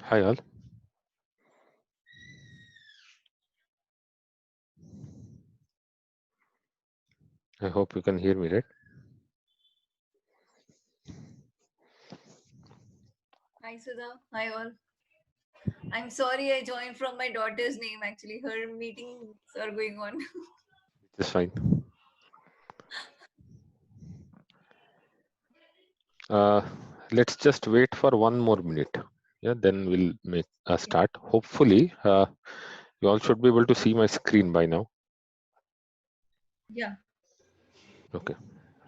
Hi all. I hope you can hear me, right? Hi Sudha. Hi all. I'm sorry I joined from my daughter's name actually. Her meetings are going on. Just fine. Uh, let's just wait for 1 more minute. Yeah, then we'll make a Okay. start. Hopefully, you all should be able to see my screen by now. Yeah. Okay.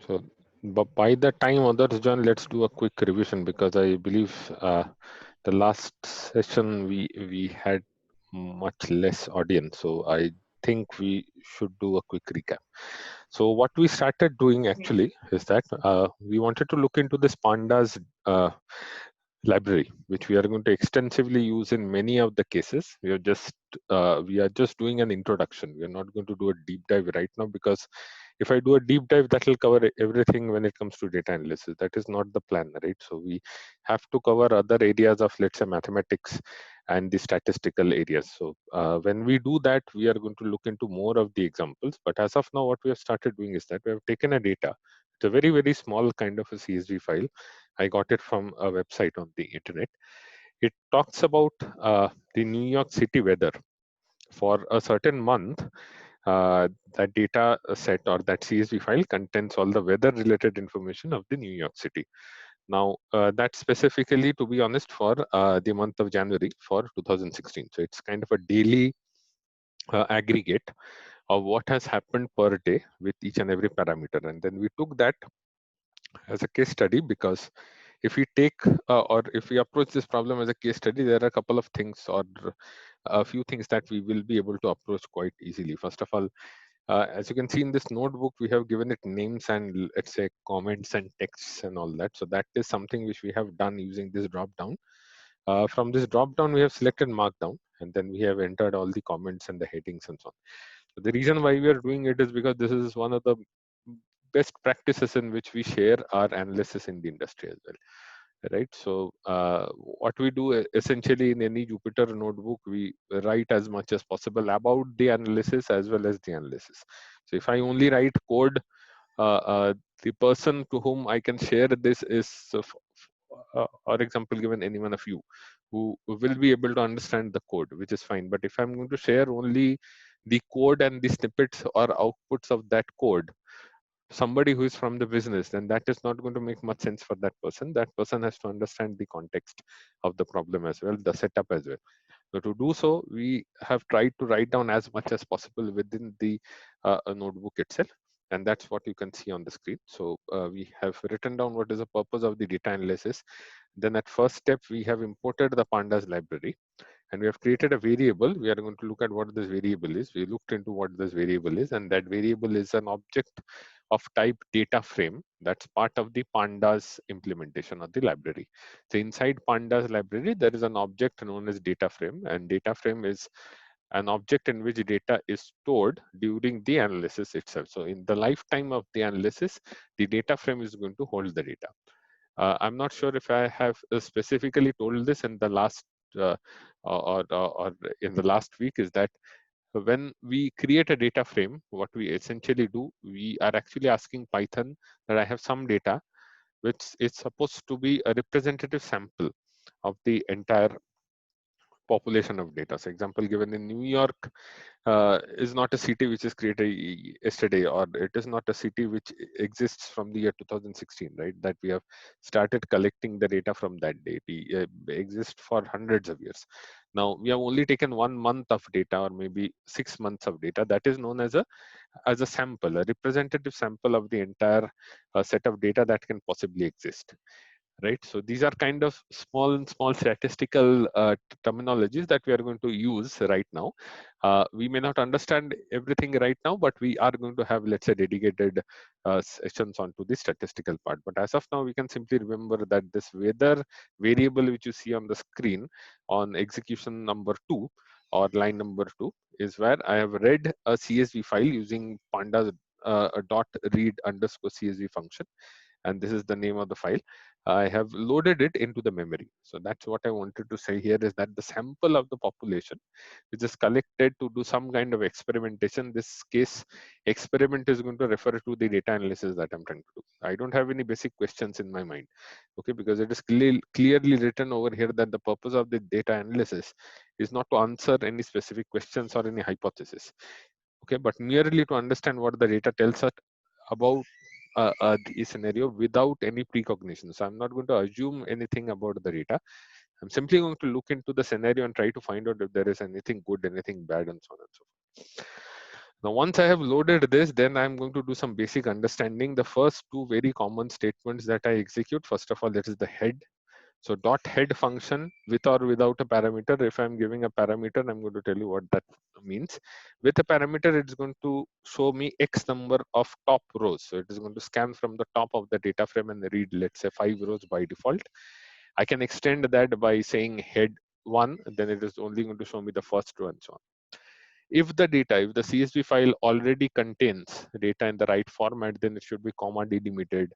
So, but by the time others join, let's do a quick revision because I believe the last session we had much less audience. So I think we should do a quick recap. So what we started doing Okay. actually is that we wanted to look into this pandas library, which we are going to extensively use in many of the cases. We are just doing an introduction. We are not going to do a deep dive right now because if I do a deep dive, that will cover everything when it comes to data analysis. That is not the plan, right? So we have to cover other areas of, let's say, mathematics and the statistical areas. So when we do that, we are going to look into more of the examples. But as of now, what we have started doing is that we have taken a data. It's a very, very small kind of a CSV file. I got it from a website on the internet. It talks about the New York City weather for a certain month. That data set or that CSV file contains all the weather related information of the New York City. Now, that's specifically, to be honest, for the month of January for 2016. So it's kind of a daily aggregate of what has happened per day with each and every parameter. And then we took that as a case study because if we take or if we approach this problem as a case study, there are a couple of things or a few things that we will be able to approach quite easily. First of all, as you can see in this notebook, we have given it names and let's say comments and texts and all that. So that is something which we have done using this drop down. From this drop down, we have selected markdown and then we have entered all the comments and the headings and so on. So the reason why we are doing it is because this is one of the best practices in which we share our analysis in the industry as well, right? So what we do essentially in any Jupyter notebook, we write as much as possible about the analysis as well as the analysis. So if I only write code, the person to whom I can share this is, or example, given any one of you who will be able to understand the code, which is fine. But if I'm going to share only the code and the snippets or outputs of that code, somebody who is from the business, then that is not going to make much sense for that person. That person has to understand the context of the problem as well, the setup as well. So to do so, we have tried to write down as much as possible within the notebook itself. And that's what you can see on the screen. So we have written down what is the purpose of the data analysis. Then at first step, we have imported the pandas library and we have created a variable. We are going to look at what this variable is. We looked into what this variable is, and that variable is an object of type data frame. That's part of the pandas implementation of the library. So inside pandas library, there is an object known as data frame, and data frame is an object in which data is stored during the analysis itself. So in the lifetime of the analysis, the data frame is going to hold the data. I'm not sure if I have specifically told this in the last uh, or in the last week, is that when we create a data frame, what we essentially do, we are actually asking Python that I have some data which is supposed to be a representative sample of the entire population of data. So example given in New York is not a city which is created yesterday, or it is not a city which exists from the year 2016, right? That we have started collecting the data from that day. It exists for hundreds of years. Now we have only taken 1 month of data or maybe 6 months of data. That is known as a sample, a representative sample of the entire set of data that can possibly exist, right? So these are kind of small statistical terminologies that we are going to use right now. We may not understand everything right now, but we are going to have, let's say, dedicated sessions onto the statistical part. But as of now, we can simply remember that this weather variable which you see on the screen on execution number 2 or line number 2 is where I have read a CSV file using pandas dot read underscore CSV function, and this is the name of the file. I have loaded it into the memory. So that's what I wanted to say here, is that the sample of the population which is collected to do some kind of experimentation. This case experiment is going to refer to the data analysis that I'm trying to do. I don't have any basic questions in my mind, okay, because it is clearly written over here that the purpose of the data analysis is not to answer any specific questions or any hypothesis, okay, but merely to understand what the data tells us about the scenario without any precognition. So I'm not going to assume anything about the data. I'm simply going to look into the scenario and try to find out if there is anything good, anything bad, and so on and so forth. Now, once I have loaded this, then I'm going to do some basic understanding. The first two very common statements that I execute, first of all, that is the head. So dot head function, with or without a parameter. If I'm giving a parameter, I'm going to tell you what that means. With a parameter, it's going to show me X number of top rows. So it is going to scan from the top of the data frame and read, let's say, 5 rows by default. I can extend that by saying head 1, then it is only going to show me the first row and so on. If the CSV file already contains data in the right format, then it should be comma delimited.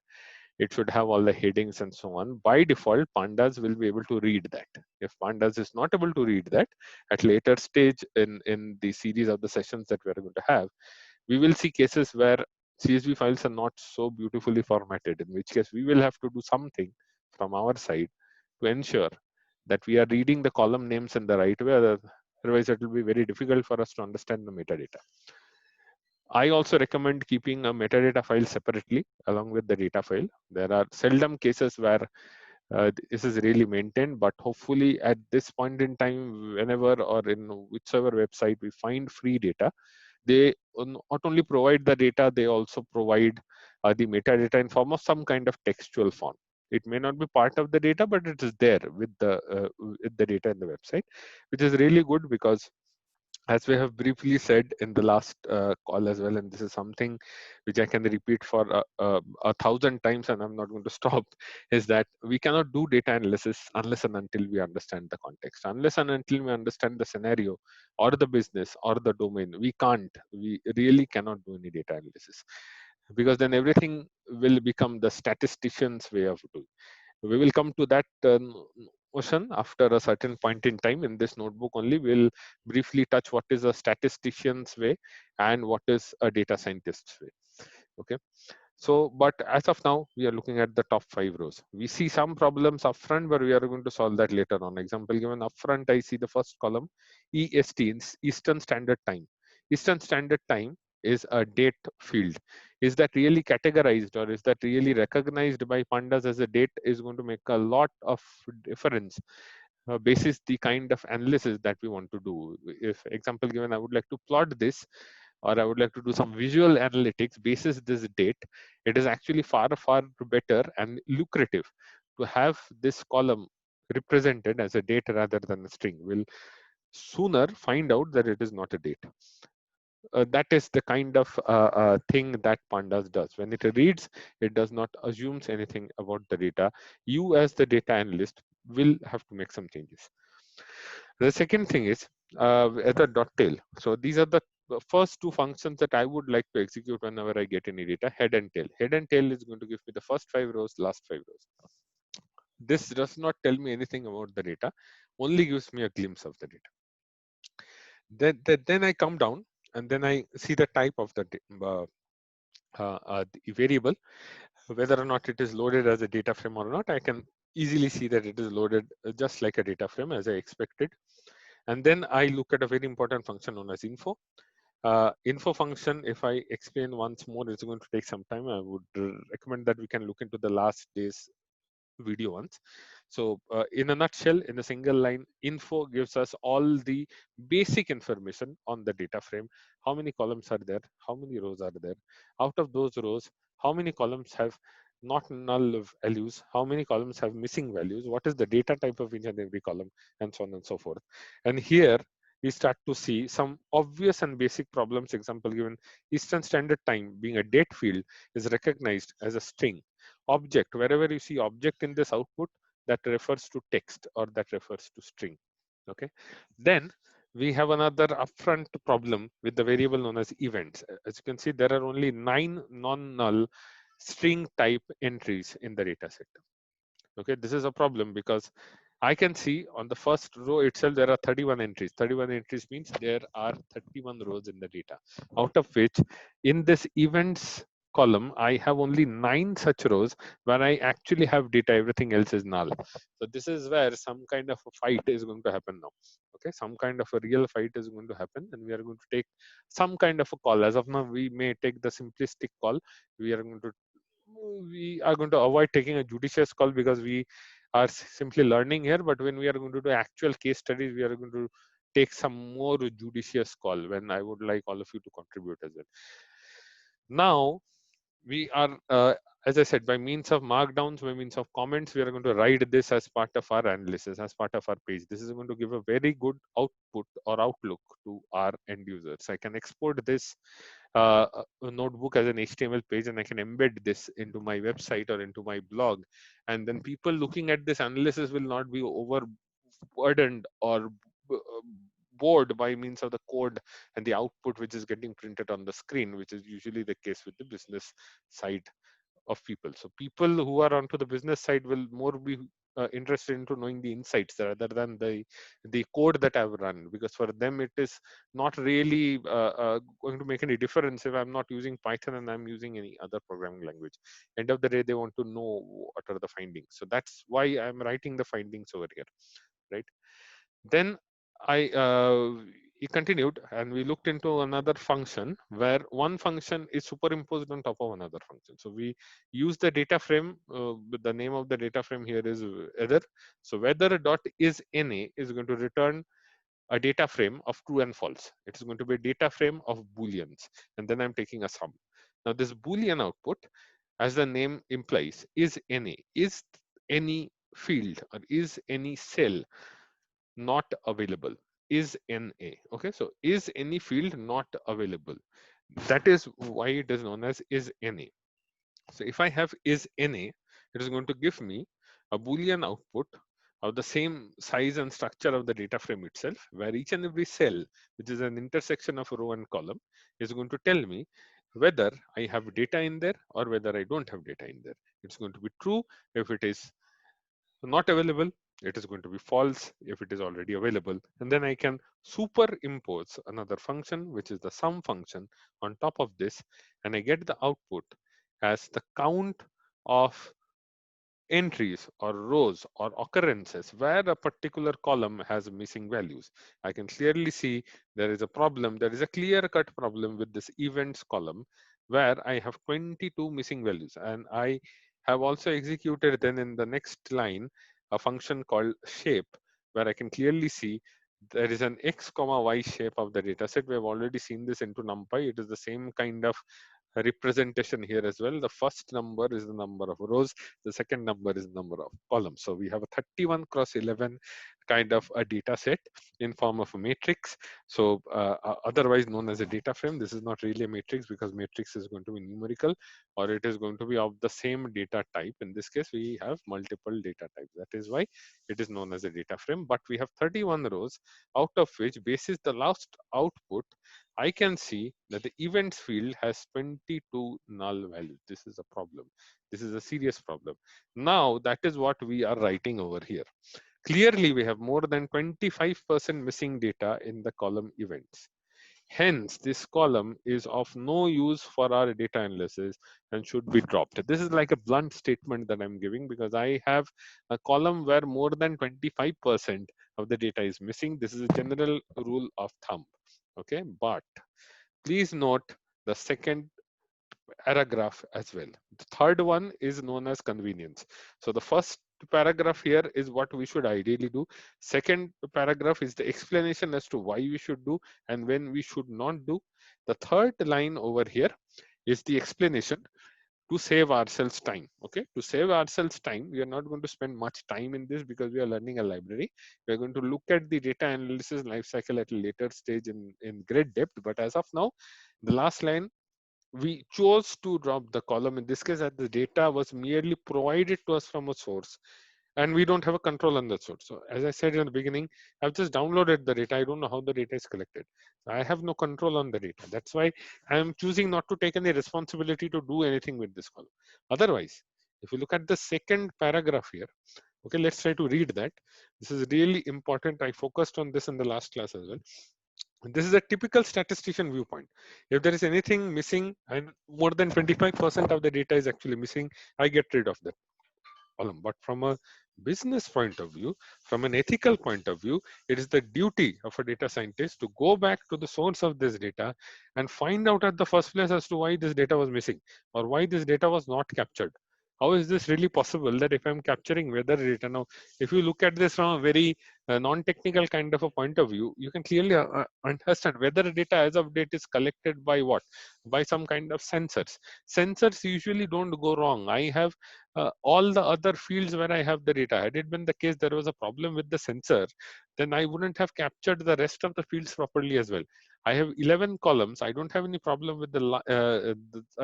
It should have all the headings and so on. By default, pandas will be able to read that. If pandas is not able to read that, at later stage in the series of the sessions that we're going to have, we will see cases where CSV files are not so beautifully formatted, in which case we will have to do something from our side to ensure that we are reading the column names in the right way. Otherwise, it will be very difficult for us to understand the metadata. I also recommend keeping a metadata file separately along with the data file. There are seldom cases where this is really maintained, but hopefully at this point in time, whenever or in whichever website we find free data, they not only provide the data, they also provide the metadata in form of some kind of textual form. It may not be part of the data, but it is there with the data in the website, which is really good, because as we have briefly said in the last call as well, and this is something which I can repeat for 1,000 times, and I'm not going to stop, is that we cannot do data analysis unless and until we understand the context. Unless and until we understand the scenario or the business or the domain, we really cannot do any data analysis, because then everything will become the statistician's way of doing. We will come to that notion after a certain point in time. In this notebook only, we'll briefly touch what is a statistician's way and what is a data scientist's way. Okay. So, but as of now, we are looking at the top 5 rows. We see some problems upfront, but we are going to solve that later on. Example given upfront, I see the first column, EST, Eastern Standard Time. Eastern Standard Time is a date field. Is that really categorized, or is that really recognized by pandas as a date, is going to make a lot of difference basis the kind of analysis that we want to do. If example given, I would like to plot this, or I would like to do some visual analytics basis this date, it is actually far better and lucrative to have this column represented as a date rather than a string. We'll sooner find out that it is not a date. That is the kind of thing that pandas does. When it reads, it does not assumes anything about the data. You as the data analyst will have to make some changes. The second thing is the dot tail. So these are the first two functions that I would like to execute whenever I get any data, head and tail. Head and tail is going to give me the first 5 rows, last 5 rows. This does not tell me anything about the data, only gives me a glimpse of the data. Then I come down and then I see the type of the variable, whether or not it is loaded as a data frame or not. I can easily see that it is loaded just like a data frame as I expected. And then I look at a very important function known as info. Info function, if I explain once more, it's going to take some time. I would recommend that we can look into the last day's video once. So in a nutshell, in a single line, info gives us all the basic information on the data frame. How many columns are there? How many rows are there? Out of those rows, how many columns have not null values? How many columns have missing values? What is the data type of each and every column? And so on and so forth. And here we start to see some obvious and basic problems. Example given, Eastern Standard Time being a date field is recognized as a string. Object, wherever you see object in this output, that refers to text or that refers to string. Okay. Then we have another upfront problem with the variable known as events. As you can see, there are only 9 non-null string type entries in the data set. Okay, this is a problem because I can see on the first row itself there are 31 entries. 31 entries means there are 31 rows in the data, out of which in this events column I have only 9 such rows where I actually have data, everything else is null. So this is where some kind of a fight is going to happen now. Okay, some kind of a real fight is going to happen, and we are going to take some kind of a call. As of now, we may take the simplistic call. We are going to avoid taking a judicious call because we are simply learning here. But when we are going to do actual case studies, we are going to take some more judicious call, when I would like all of you to contribute as well. Now we are, as I said, by means of markdowns, by means of comments, we are going to write this as part of our analysis, as part of our page. This is going to give a very good output or outlook to our end users. I can export this a notebook as an HTML page, and I can embed this into my website or into my blog. And then people looking at this analysis will not be overburdened or bored by means of the code and the output which is getting printed on the screen, which is usually the case with the business side of people. So people who are onto the business side will more be interested into knowing the insights rather than the code that I've run, because for them it is not really going to make any difference if I'm not using Python and I'm using any other programming language. End of the day, they want to know what are the findings. So that's why I'm writing the findings over here, right? Then I he continued, and we looked into another function where one function is superimposed on top of another function. So we use the data frame. With the name of the data frame here is weather. So weather dot is na is going to return a data frame of true and false. It is going to be a data frame of booleans, and then I'm taking a sum. Now this boolean output, as the name implies, is na. Is any field or is any cell not available? Is na. Okay, so is any field not available? That is why it is known as is na. So if I have is na, it is going to give me a boolean output of the same size and structure of the data frame itself, where each and every cell, which is an intersection of row and column, is going to tell me whether I have data in there or whether I don't have data in there. It's going to be true if it is not available. It is going to be false if it is already available. And then I can superimpose another function, which is the sum function, on top of this, and I get the output as the count of entries or rows or occurrences where a particular column has missing values. I can clearly see there is a problem. There is a clear cut problem with this events column where I have 22 missing values. And I have also executed then in the next line a function called shape, where I can clearly see there is an x comma y shape of the data set. We have already seen this into NumPy. It is the same kind of representation here as well. The first number is the number of rows, the second number is the number of columns. So we have a 31 cross 11 kind of a data set in form of a matrix. So otherwise known as a data frame. This is not really a matrix because matrix is going to be numerical, or it is going to be of the same data type. In this case, we have multiple data types. That is why it is known as a data frame. But we have 31 rows, out of which basis the last output, I can see that the events field has 22 null values. This is a problem. This is a serious problem. Now, that is what we are writing over here. Clearly, we have more than 25% missing data in the column events. Hence, this column is of no use for our data analysis and should be dropped. This is like a blunt statement that I'm giving because I have a column where more than 25% of the data is missing. This is a general rule of thumb. Okay, but please note the second paragraph as well. The third one is known as convenience. So the first paragraph here is what we should ideally do. Second paragraph is the explanation as to why we should do and when we should not do. The third line over here is the explanation to save ourselves time. Okay, to save ourselves time, we are not going to spend much time in this because we are learning a library. We are going to look at the data analysis lifecycle at a later stage in great depth. But as of now, the last line, we chose to drop the column in this case that the data was merely provided to us from a source and we don't have a control on that source. So as I said in the beginning, I've just downloaded the data. I don't know how the data is collected. So I have no control on the data. That's why I'm choosing not to take any responsibility to do anything with this column. Otherwise, If you look at the second paragraph here, okay, let's try to read that. This is really important. I focused on this in the last class as well. This is a typical statistician viewpoint. If there is anything missing and more than 25% of the data is actually missing, I get rid of that column. But from a business point of view, from an ethical point of view, it is the duty of a data scientist to go back to the source of this data and find out at the first place as to why this data was missing or why this data was not captured. How is this really possible that if I'm capturing weather data now, if you look at this from a very non-technical kind of a point of view, you can clearly understand weather data as of date is collected by what? By some kind of sensors. Sensors usually don't go wrong. I have all the other fields where I have the data. Had it been the case there was a problem with the sensor, then I wouldn't have captured the rest of the fields properly as well. I have 11 columns. I don't have any problem with the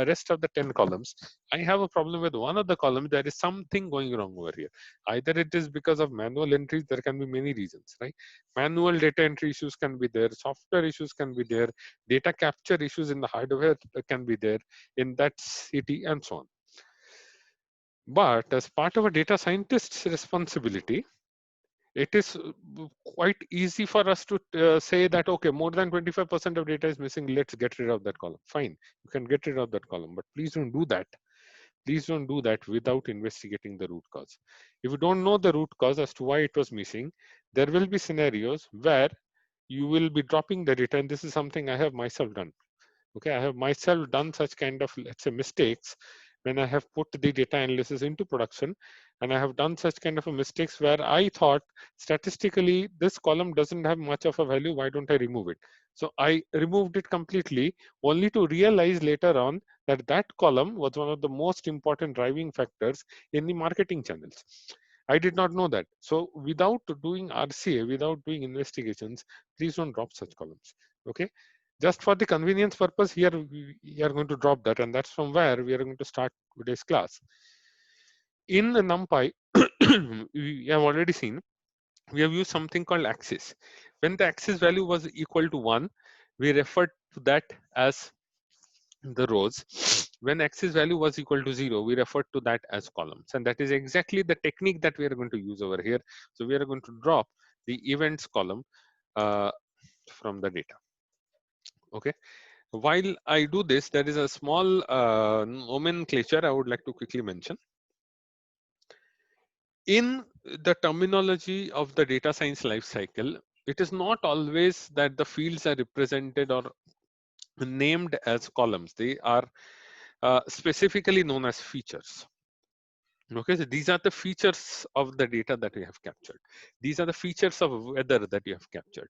rest of the 10 columns. I have a problem with one of the columns. There is something going wrong over here. Either it is because of manual entries. There can be many reasons, right? Manual data entry issues can be there. Software issues can be there. Data capture issues in the hardware can be there in that city and so on. But as part of a data scientist's responsibility, it is quite easy for us to say that, okay, more than 25% of data is missing, let's get rid of that column. Fine, you can get rid of that column, but please don't do that. Please don't do that without investigating the root cause. If you don't know the root cause as to why it was missing, there will be scenarios where you will be dropping the data, and this is something I have myself done. Okay, I have myself done such kind of, let's say, mistakes when I have put the data analysis into production, and I have done such kind of a mistakes where I thought statistically this column doesn't have much of a value, why don't I remove it? So I removed it completely, only to realize later on that that column was one of the most important driving factors in the marketing channels. I did not know that. So without doing RCA, without doing investigations, please don't drop such columns. Okay, just for the convenience purpose, here we are going to drop that, and that's from where we are going to start today's class. In NumPy, we have already seen, we have used something called axis. When the axis value was equal to 1, we referred to that as the rows. When axis value was equal to 0, we referred to that as columns. And that is exactly the technique that we are going to use over here. So we are going to drop the events column from the data. Okay. While I do this, there is a small nomenclature I would like to quickly mention. In the terminology of the data science life cycle, it is not always that the fields are represented or named as columns. They are specifically known as features. Okay, so these are the features of the data that we have captured. These are the features of weather that you have captured.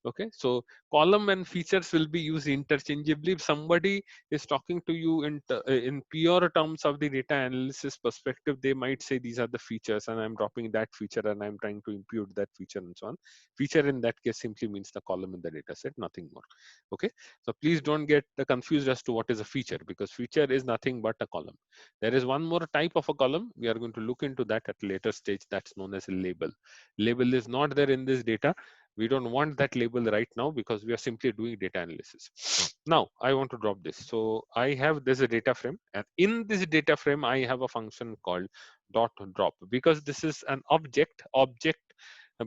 Okay, so column and features will be used interchangeably. If somebody is talking to you in pure terms of the data analysis perspective, they might say these are the features and I'm dropping that feature and I'm trying to impute that feature and so on. Feature in that case simply means the column in the data set, nothing more. Okay, so please don't get confused as to what is a feature, because feature is nothing but a column. There is one more type of a column. We are going to look into that at a later stage. That's known as a label. Label is not there in this data. We don't want that label right now because we are simply doing data analysis. Now I want to drop this. So I have this data frame, and in this data frame I have a function called dot drop, because this is an object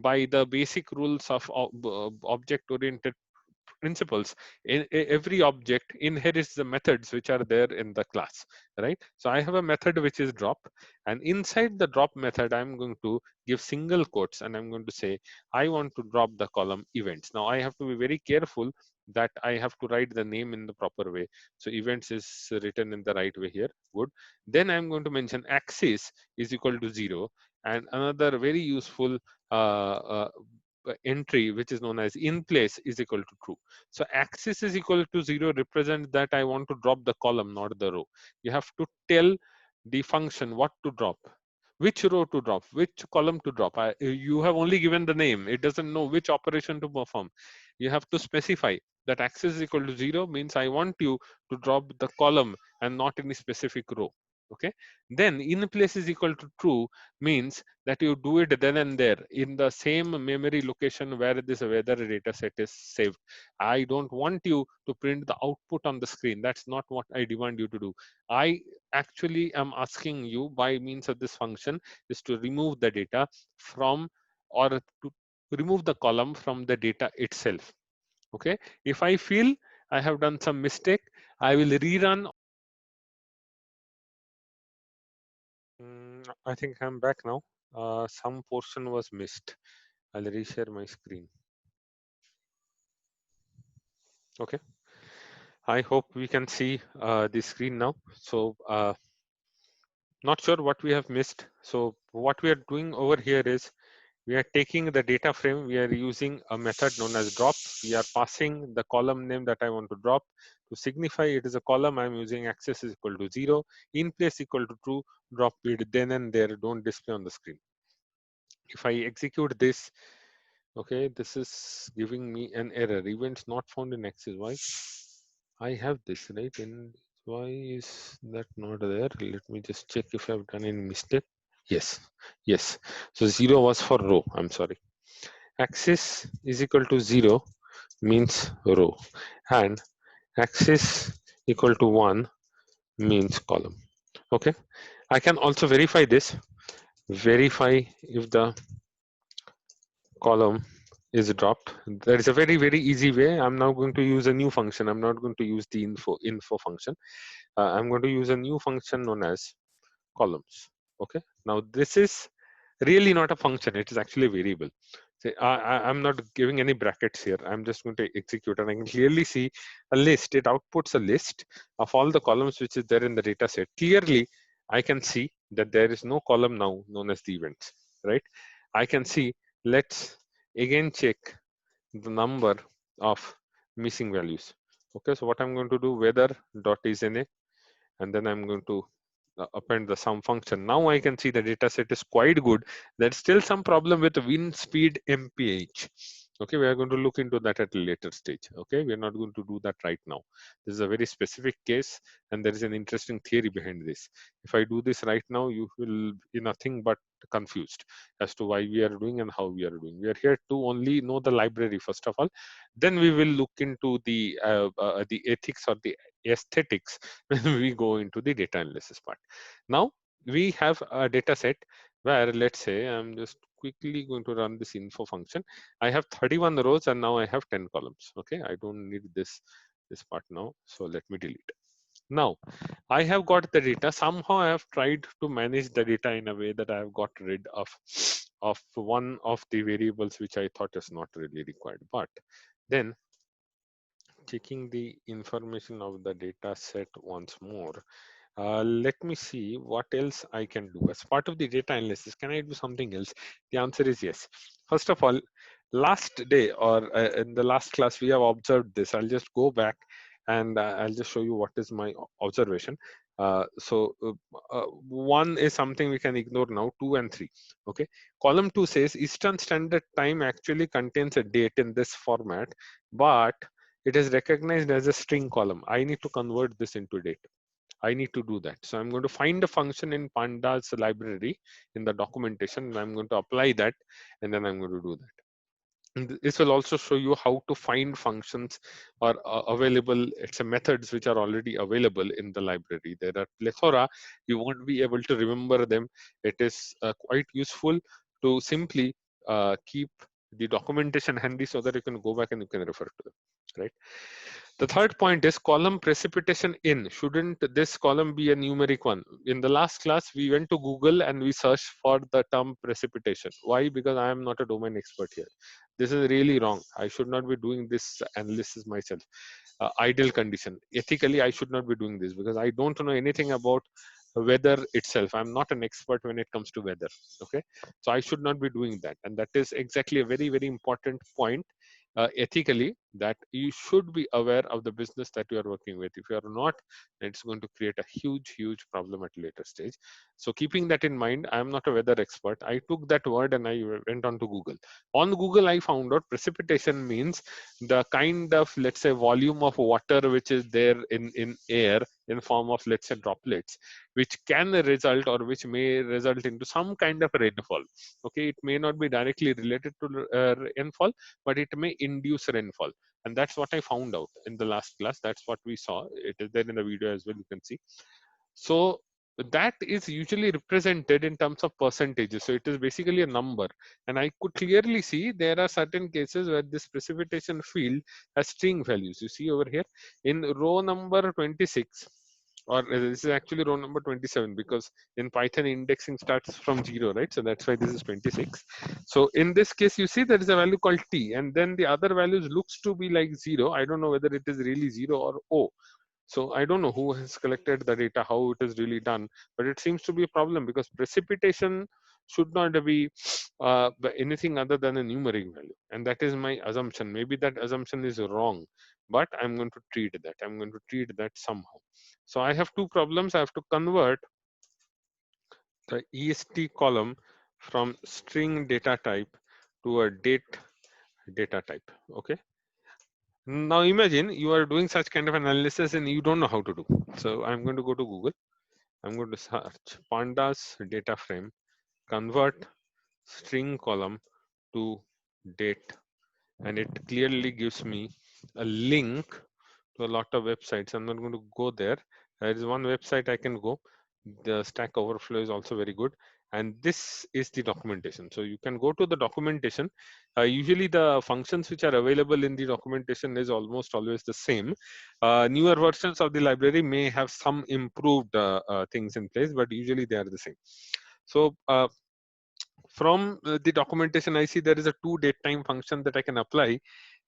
by the basic rules of object oriented principles. Every object inherits the methods which are there in the class, right? So I have a method which is drop, and inside the drop method I'm going to give single quotes and I'm going to say I want to drop the column events. Now I have to be very careful that I have to write the name in the proper way. So events is written in the right way here. Good. Then I'm going to mention axis is equal to 0, and another very useful entry which is known as in place is equal to true. So axis is equal to 0 represents that I want to drop the column, not the row. You have to tell the function what to drop, which row to drop, which column to drop. You have only given the name. It doesn't know which operation to perform. You have to specify that axis is equal to 0 means I want you to drop the column and not any specific row. Okay, then in place is equal to true means that you do it then and there in the same memory location where this weather data set is saved. I don't want you to print the output on the screen. That's not what I demand you to do. I actually am asking you by means of this function is to remove the data from, or to remove the column from the data itself. Okay, if I feel I have done some mistake, I will rerun. I think I'm back now. Some portion was missed. I'll reshare my screen. Okay. I hope we can see the screen now. So not sure what we have missed. So what we are doing over here is we are taking the data frame. We are using a method known as drop. We are passing the column name that I want to drop. To signify it is a column, I'm using access is equal to 0, in place equal to true, drop it then and there, don't display on the screen. If I execute this, okay, this is giving me an error. Events not found in access. Why? I have this, right? And why is that not there? Let me just check if I've done any mistake. Yes, yes. So 0 was for row. I'm sorry. Axis is equal to 0 means row, and axis equal to 1 means column. Okay. I can also verify this. Verify if the column is dropped. There is a very, very easy way. I'm now going to use a new function. I'm not going to use the info function. I'm going to use a new function known as columns. Okay. Now this is really not a function. It is actually a variable. So I'm not giving any brackets here. I'm just going to execute, and I can clearly see a list. It outputs a list of all the columns which is there in the data set. Clearly, I can see that there is no column now known as the events, right? I can see, let's again check the number of missing values. Okay, so what I'm going to do, weather dot is na, and then I'm going to append the sum function. Now I can see the data set is quite good. There's still some problem with wind speed mph. Okay, we are going to look into that at a later stage. Okay, we are not going to do that right now. This is a very specific case, and there is an interesting theory behind this. If I do this right now, you will be nothing but confused as to why we are doing and how we are doing. We are here to only know the library first of all, then we will look into the ethics or the aesthetics when we go into the data analysis part. Now we have a data set where, let's say, I'm just quickly going to run this info function. I have 31 rows and now I have 10 columns. Okay, I don't need this part now, so let me delete. Now I have got the data. Somehow I have tried to manage the data in a way that I have got rid of one of the variables which I thought is not really required. But then checking the information of the data set once more, let me see what else I can do. As part of the data analysis, can I do something else? The answer is yes. First of all, last day or in the last class, we have observed this. I'll just go back and I'll just show you what is my observation. One is something we can ignore now, 2 and 3. Okay. Column 2 says Eastern Standard Time actually contains a date in this format, but it is recognized as a string column. I need to convert this into date. I need to do that. So I'm going to find a function in pandas library in the documentation, and I'm going to apply that, and then I'm going to do that. And this will also show you how to find functions or available, it's a methods which are already available in the library. There are plethora, you won't be able to remember them. It is quite useful to simply keep the documentation handy so that you can go back and you can refer to them, right? The third point is column precipitation in. Shouldn't this column be a numeric one? In the last class, we went to Google and we searched for the term precipitation. Why? Because I am not a domain expert here. This is really wrong. I should not be doing this analysis myself. Ideal condition. Ethically, I should not be doing this because I don't know anything about weather itself. I'm not an expert when it comes to weather. Okay, so I should not be doing that, and that is exactly a very, very important point ethically. that you should be aware of the business that you are working with. If you are not, it's going to create a huge problem at a later stage. So keeping that in mind, I am not a weather expert. I took that word and I went on to Google. On Google, I found out precipitation means the kind of, let's say, volume of water which is there in air in form of, let's say, droplets, which can result or which may result into some kind of rainfall. Okay, it may not be directly related to rainfall, but it may induce rainfall. And that's what I found out in the last class. That's what we saw. It is there in the video as well, you can see. So that is usually represented in terms of percentages. So it is basically a number. And I could clearly see there are certain cases where this precipitation field has string values. You see over here in row number 26, or this is actually row number 27, because in Python indexing starts from 0, right? So that's why this is 26. So in this case, you see there is a value called T, and then the other values looks to be like 0. I don't know whether it is really 0 or O. So I don't know who has collected the data, how it is really done, but it seems to be a problem because precipitation should not be anything other than a numeric value. And that is my assumption. Maybe that assumption is wrong, but I'm going to treat that. I'm going to treat that somehow. So I have two problems. I have to convert the EST column from string data type to a date data type. Okay. Now imagine you are doing such kind of analysis and you don't know how to do. So I'm going to go to Google. I'm going to search pandas data frame, convert string column to date, and it clearly gives me a link to a lot of websites. I'm not going to go there. There is one website I can go. The Stack Overflow is also very good. And this is the documentation. So you can go to the documentation. Usually the functions which are available in the documentation is almost always the same. Newer versions of the library may have some improved things in place, but usually they are the same. So from the documentation, I see there is a toDateTime function that I can apply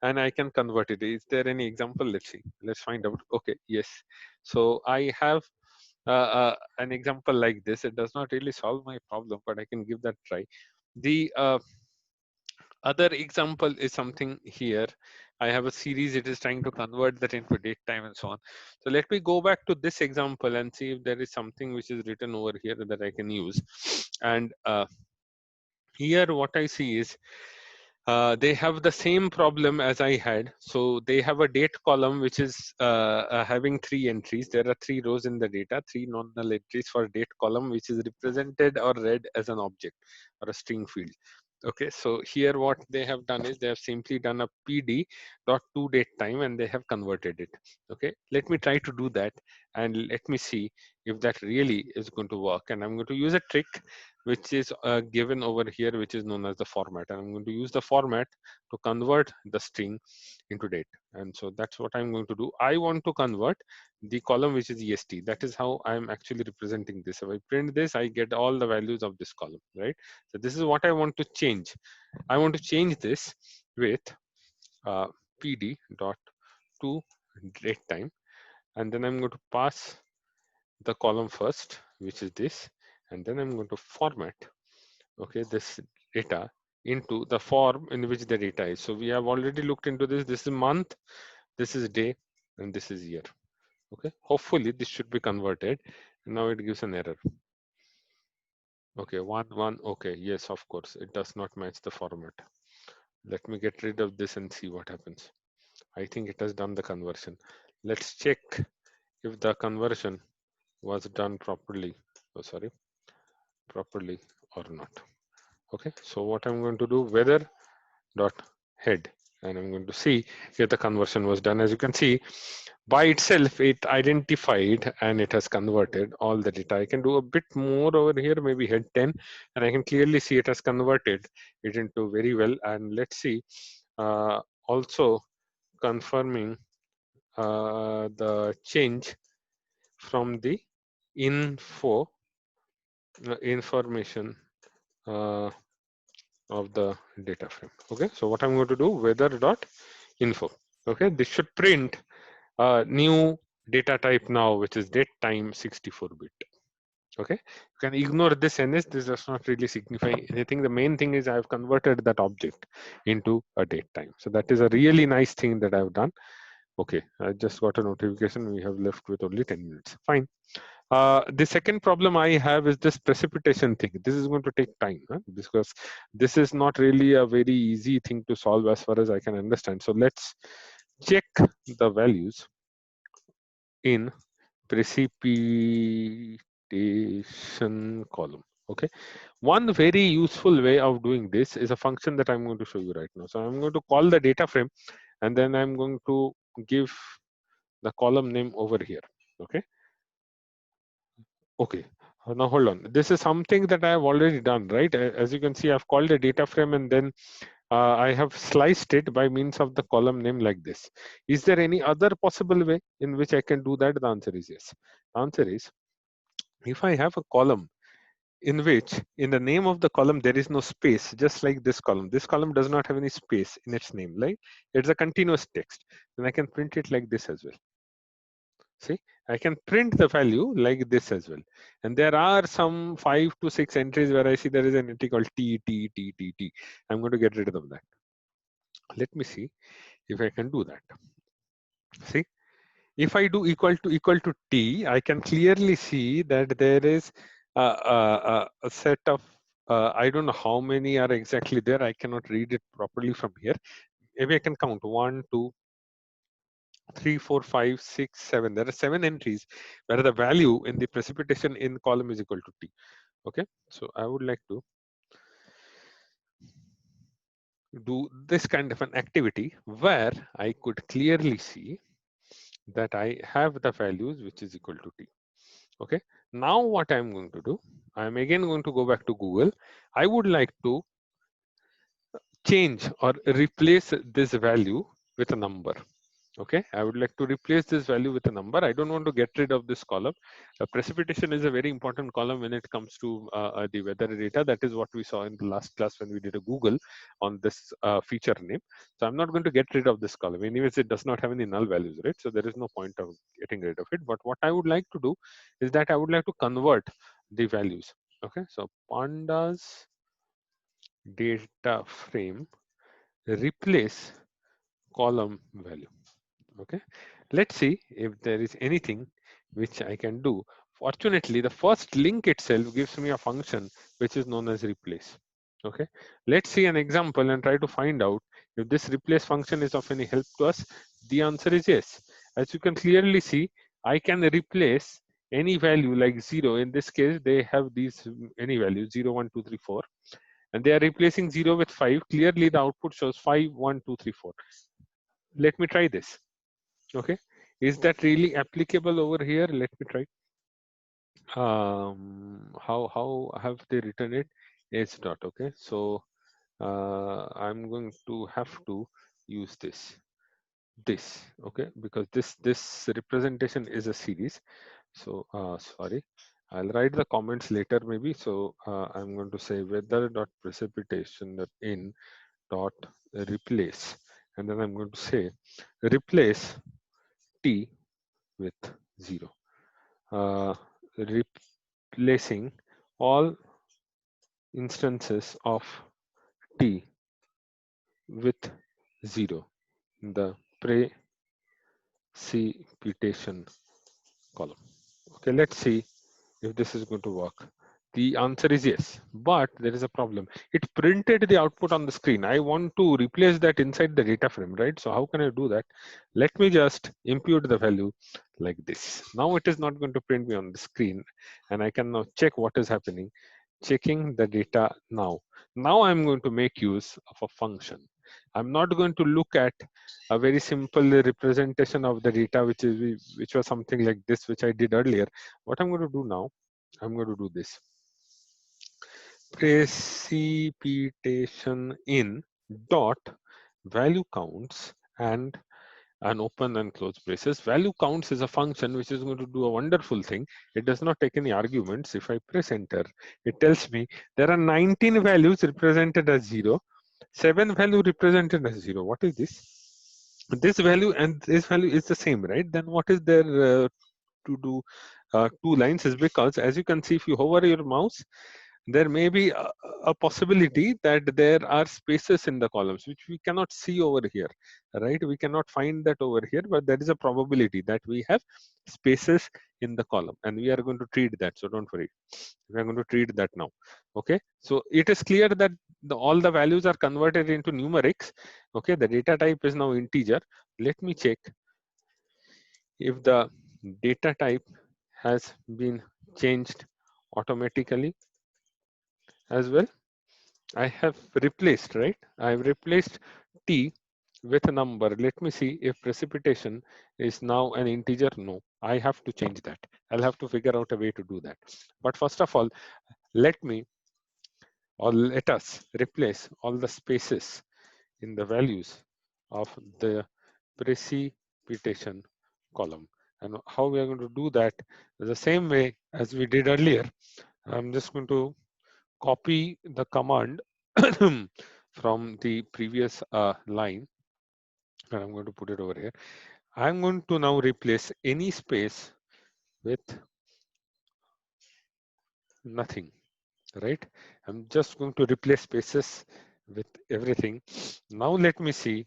and I can convert it. Is there any example? Let's see. Let's find out. Okay, yes. So I have an example like this. It does not really solve my problem, but I can give that try. The other example is something here. I have a series, it is trying to convert that into date time and so on. So let me go back to this example and see if there is something which is written over here that I can use. And here what I see is they have the same problem as I had. So they have a date column which is having 3 entries. There are 3 rows in the data, 3 non-null entries for date column, which is represented or read as an object or a string field. Okay, so here what they have done is they have simply done a pd dot to date time and they have converted it. Okay, let me try to do that and let me see if that really is going to work. And I'm going to use a trick which is given over here, which is known as the format. And I'm going to use the format to convert the string into date. And so that's what I'm going to do. I want to convert the column which is EST. That is how I'm actually representing this. If I print this, I get all the values of this column, right? So this is what I want to change. I want to change this with pd dot to date time. And then I'm going to pass the column first, which is this. And then I'm going to format, okay, this data into the form in which the data is. So we have already looked into this. This is month, this is day, and this is year. Okay, hopefully this should be converted. And now it gives an error. Okay, 1 1. Okay, yes, of course, it does not match the format. Let me get rid of this and see what happens. I think it has done the conversion. Let's check if the conversion was done properly. Oh, sorry, properly or not. Okay, so what I'm going to do, weather dot head, and I'm going to see if the conversion was done. As you can see, by itself it identified and it has converted all the data. I can do a bit more over here, maybe head 10, and I can clearly see it has converted it into very well. And let's see, also confirming the change from the info information of the data frame. Okay, so what I'm going to do, weather dot info. Okay, this should print a new data type now, which is date time 64-bit. Okay, you can ignore this ns. This does not really signify anything. The main thing is I've converted that object into a date time. So that is a really nice thing that I've done. Okay, I just got a notification. We have left with only 10 minutes. Fine. The second problem I have is this precipitation thing. This is going to take time, huh? Because this is not really a very easy thing to solve as far as I can understand. So let's check the values in precipitation column. Okay, one very useful way of doing this is a function that I'm going to show you right now. So I'm going to call the data frame, and then I'm going to give the column name over here. Okay. Okay. Now hold on. This is something that I have already done, right? As you can see, I've called a data frame, and then I have sliced it by means of the column name like this. Is there any other possible way in which I can do that? The answer is yes. The answer is, if I have a column in which in the name of the column there is no space, just like this column. This column does not have any space in its name, like it's a continuous text. Then I can print it like this as well. See, I can print the value like this as well. And there are some 5 to 6 entries where I see there is an entry called T, T, T, T, T. I'm going to get rid of that. Let me see if I can do that. See, if I do equal to T, I can clearly see that there is a set of, I don't know how many are exactly there. I cannot read it properly from here. Maybe I can count 1, 2, 3, 4, 5, 6, 7. There are 7 entries where the value in the precipitation in column is equal to T. Okay, so I would like to do this kind of an activity where I could clearly see that I have the values which is equal to T. Okay, now what I'm going to do, I'm again going to go back to Google. I would like to change or replace this value with a number. Okay, I would like to replace this value with a number. I don't want to get rid of this column. Precipitation is a very important column when it comes to the weather data. That is what we saw in the last class when we did a Google on this feature name. So I'm not going to get rid of this column. Anyways, it does not have any null values, right? So there is no point of getting rid of it. But what I would like to do is that I would like to convert the values. Okay, so pandas data frame replace column value. Okay, let's see if there is anything which I can do. Fortunately, the first link itself gives me a function which is known as replace. Okay, let's see an example and try to find out if this replace function is of any help to us. The answer is yes. As you can clearly see, I can replace any value like 0. In this case, they have these any value 0, 1, 2, 3, 4, and they are replacing 0 with 5. Clearly, the output shows 5, 1, 2, 3, 4. Let me try this. Okay, is that really applicable over here? Let me try. How have they written it? H dot. Okay, so I'm going to have to use this okay, because this representation is a series. So sorry, I'll write the comments later maybe. So I'm going to say weather dot precipitation dot in dot replace, and then I'm going to say replace T with 0, replacing all instances of T with 0 in the precipitation column. Okay, let's see if this is going to work. The answer is yes, but there is a problem. It printed the output on the screen. I want to replace that inside the data frame, right? So how can I do that? Let me just impute the value like this. Now it is not going to print me on the screen, and I can now check what is happening. Checking the data now. Now I'm going to make use of a function. I'm not going to look at a very simple representation of the data, which was something like this, which I did earlier. What I'm going to do now, I'm going to do this. Precipitation in dot value counts and an open and close braces. Value counts is a function which is going to do a wonderful thing. It does not take any arguments. If I press enter, it tells me there are 19 values represented as 0, 7 value represented as 0. What is this? This value and this value is the same, right? Then what is there to do two lines is because, as you can see, if you hover your mouse, there may be a possibility that there are spaces in the columns which we cannot see over here, right? We cannot find that over here, but there is a probability that we have spaces in the column, and we are going to treat that. So don't worry, we are going to treat that now. Okay, so it is clear that all the values are converted into numerics. Okay, the data type is now integer. Let me check if the data type has been changed automatically as well. I have replaced, right? I've replaced T with a number. Let me see if precipitation is now an integer. No, I have to change that. I'll have to figure out a way to do that. But first of all, let me, or let us replace all the spaces in the values of the precipitation column. And how we are going to do that is the same way as we did earlier. I'm just going to copy the command from the previous line, and I'm going to put it over here. I'm going to now replace any space with nothing, right? I'm just going to replace spaces with everything. Now let me see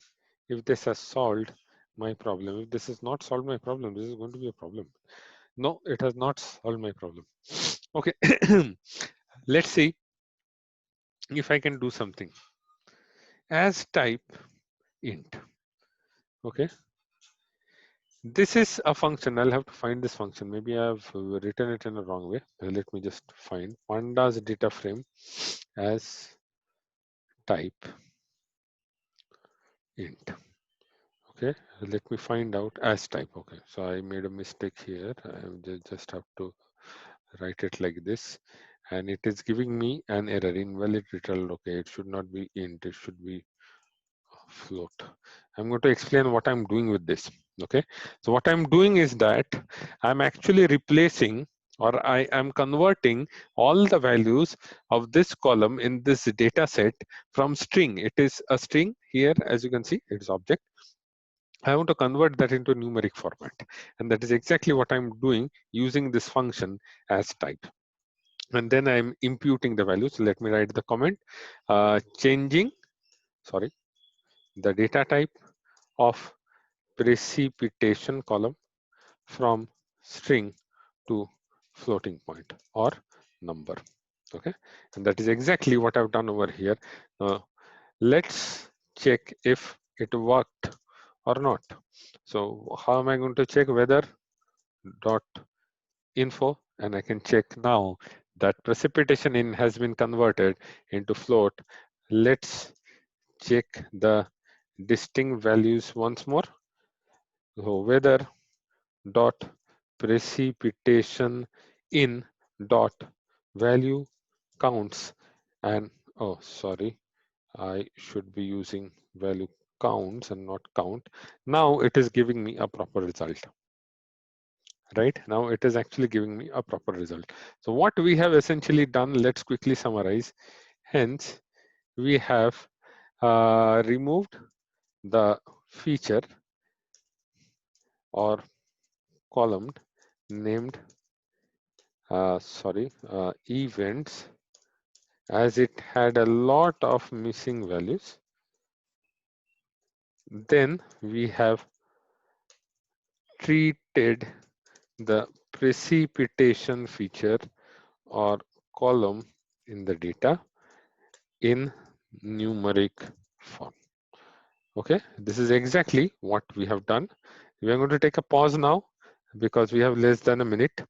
if this has solved my problem. If this has not solved my problem, this is going to be a problem. No, it has not solved my problem. Okay, let's see if I can do something. As type int, okay? This is a function. I'll have to find this function. Maybe I've written it in a wrong way. Let me just find pandas data frame as type int. Okay, let me find out as type. Okay, so I made a mistake here. I just have to write it like this, and it is giving me an error, invalid return. Okay, it should not be int, it should be float. I'm going to explain what I'm doing with this. Okay, so what I'm doing is that I'm actually replacing, or I am converting all the values of this column in this data set from string. It is a string here, as you can see, it's object. I want to convert that into numeric format, and that is exactly what I'm doing using this function as type. And then I'm imputing the values. So let me write the comment, changing, sorry, the data type of precipitation column from string to floating point or number. Okay, and that is exactly what I've done over here. Let's check if it worked or not. So how am I going to check? Weather dot info, and I can check now that precipitation in has been converted into float. Let's check the distinct values once more. So weather dot precipitation in dot value counts, and oh sorry, I should be using value counts and not count. Now it is giving me a proper result. Right now it is actually giving me a proper result. So what we have essentially done, let's quickly summarize. Hence we have removed the feature or column named events, as it had a lot of missing values. Then we have treated the precipitation feature or column in the data in numeric form. Okay, this is exactly what we have done. We are going to take a pause now because we have less than a minute.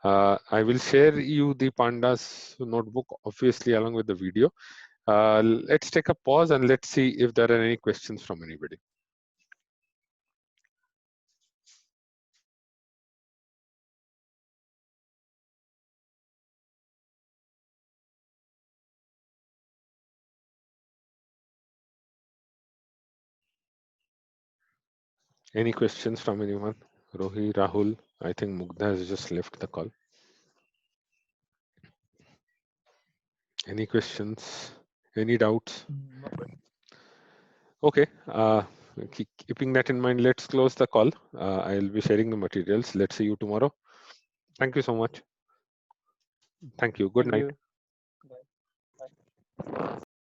I will share you the pandas notebook, obviously, along with the video. Let's take a pause and let's see if there are any questions from anybody. Any questions from anyone? Rohi, Rahul, I think Mugdha has just left the call. Any questions? Any doubts? Okay, keeping that in mind, let's close the call. I'll be sharing the materials. Let's see you tomorrow. Thank you so much. Thank you. Good Thank night. you. Bye. Bye.